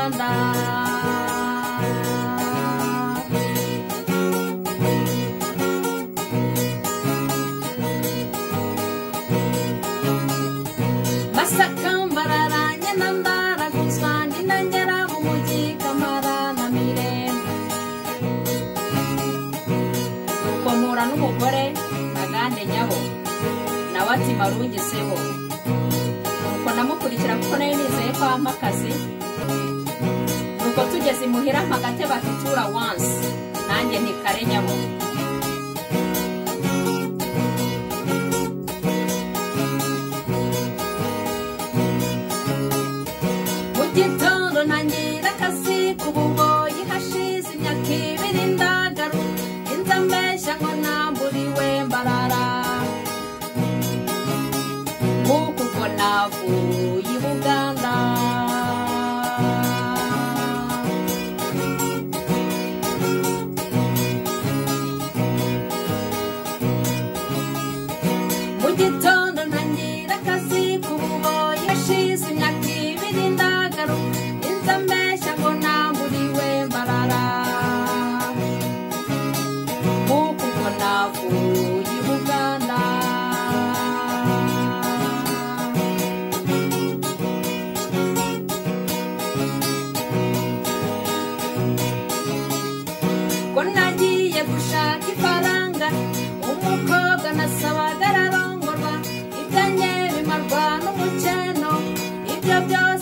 Buganda. Masaka Mbararanye na Ndaraguzwa ndi nangera mu mujyi Kamara na Mirembe. Nuko mpura n'umugore Ntagande Nyabo nawe ati marungiseho. Nuko namukurikira kuko nayo nizeye ko ampa akazi. Nuko tugeze imuhira mpagate batitura once nanjye nti kare Nyabo. Mugitondo ntangira akazi k'ububoyi hashize imyaka ibiri ndagaru inzambeshya ngo namburiwe Mbarara. Kuko ubwo navuye i Buganda. Mugitondo ntangira akazi k'ububoyi hashize imyaka ibiri ndagaru inzambeshya ngo namburiwe Mbarara. Kuko ubwo navuye i Buganda. Ko nagiye gushaka ifaranga umukobwa nasabaga ararongorwa ibyanjye bimarwa n'umukeno ibyo byose